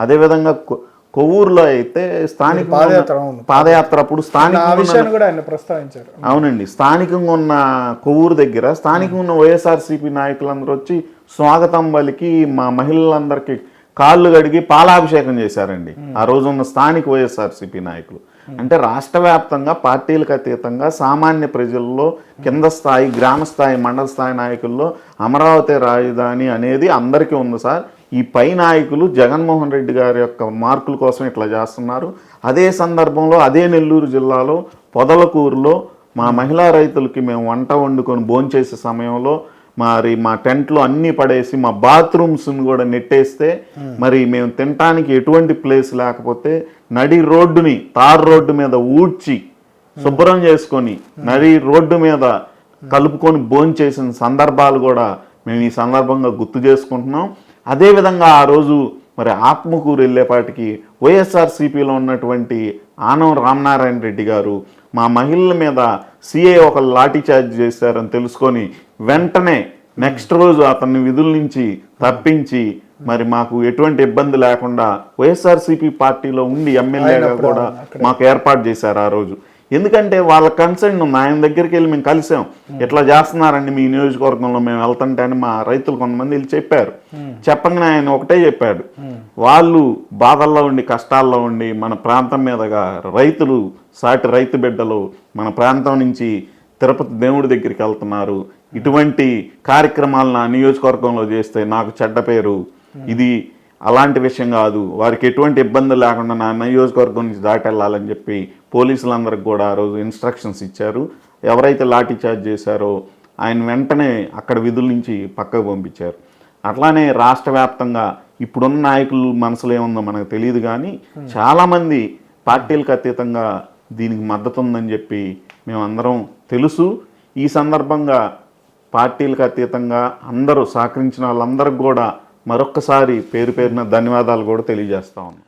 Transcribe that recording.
అదేవిధంగా కొవ్వూరులో అయితే స్థానిక పాదయాత్ర అప్పుడు ప్రస్తావించారు. అవునండి, స్థానికంగా ఉన్న కొవ్వూరు దగ్గర స్థానికంగా ఉన్న వైఎస్ఆర్సీపీ నాయకులందరూ వచ్చి స్వాగతం పలికి మా మహిళలందరికీ కాళ్ళు కడిగి పాలాభిషేకం చేశారండి ఆ రోజు ఉన్న స్థానిక వైఎస్ఆర్సీపీ నాయకులు. అంటే రాష్ట్ర వ్యాప్తంగా పార్టీలకు అతీతంగా సామాన్య ప్రజల్లో కింద స్థాయి, గ్రామ స్థాయి, మండల స్థాయి నాయకుల్లో అమరావతి రాజధాని అనేది అందరికీ ఉంది సార్. ఈ పై నాయకులు జగన్మోహన్ రెడ్డి గారి యొక్క మార్కుల కోసం ఇట్లా చేస్తున్నారు. అదే సందర్భంలో అదే నెల్లూరు జిల్లాలో పొదలకూరులో మా మహిళా రైతులకి మేము వంట వండుకొని భోంచేసే సమయంలో మరి మా టెంట్లో అన్నీ పడేసి మా బాత్రూమ్స్ని కూడా నెట్టేస్తే మరి మేము తినటానికి ఎటువంటి ప్లేస్ లేకపోతే నడి రోడ్డుని తార్ రోడ్డు మీద ఊడ్చి శుభ్రం చేసుకొని నడి రోడ్డు మీద కలుపుకొని భోంచేసిన సందర్భాలు కూడా మేము ఈ సందర్భంగా గుర్తు చేసుకుంటున్నాం. అదేవిధంగా ఆ రోజు మరి ఆత్మకూరు వెళ్ళేపాటికి వైఎస్ఆర్సీపీలో ఉన్నటువంటి ఆనం రామనారాయణ రెడ్డి గారు మా మహిళల మీద సిఐ ఒక లాఠీ చార్జ్ చేశారని తెలుసుకొని వెంటనే నెక్స్ట్ రోజు అతన్ని విధుల నుంచి తప్పించి మరి మాకు ఎటువంటి ఇబ్బంది లేకుండా వైఎస్ఆర్సీపీ పార్టీలో ఉండి ఎమ్మెల్యేగా కూడా మాకు ఏర్పాటు చేశారు ఆ రోజు. ఎందుకంటే వాళ్ళ కన్సర్న్ ఉంది. ఆయన దగ్గరికి వెళ్ళి మేము కలిసాం, ఇట్లా చేస్తున్నారండి మీ నియోజకవర్గంలో మేము వెళ్తుంటే అని మా రైతులు కొంతమంది వెళ్ళి చెప్పారు. చెప్పగానే ఆయన ఒకటే చెప్పాడు, వాళ్ళు బాధల్లో ఉండి కష్టాల్లో ఉండి మన ప్రాంతం మీదగా రైతులు, సాటి రైతు బిడ్డలు మన ప్రాంతం నుంచి తిరుపతి దేవుడి దగ్గరికి వెళ్తున్నారు, ఇటువంటి కార్యక్రమాలు నా నియోజకవర్గంలో చేస్తే నాకు చెడ్డ పేరు, ఇది అలాంటి విషయం కాదు, వారికి ఎటువంటి ఇబ్బంది లేకుండా నా నియోజకవర్గం నుంచి దాటి వెళ్ళాలని చెప్పి పోలీసులందరికి కూడా ఆ రోజు ఇన్స్ట్రక్షన్స్ ఇచ్చారు. ఎవరైతే లాఠీ చార్జ్ చేశారో ఆయన వెంటనే అక్కడ విధుల నుంచి పక్కకు పంపించారు. అట్లానే రాష్ట్ర వ్యాప్తంగా ఇప్పుడున్న నాయకులు మనసులో ఏముందో మనకు తెలియదు, కానీ చాలామంది పార్టీలకు అతీతంగా దీనికి మద్దతు ఉందని చెప్పి మేమందరం తెలుసు. ఈ సందర్భంగా పార్టీలకు అతీతంగా అందరూ సహకరించిన వాళ్ళందరికీ కూడా మరొక్కసారి పేరు పేరున ధన్యవాదాలు కూడా తెలియజేస్తా ఉన్నాం.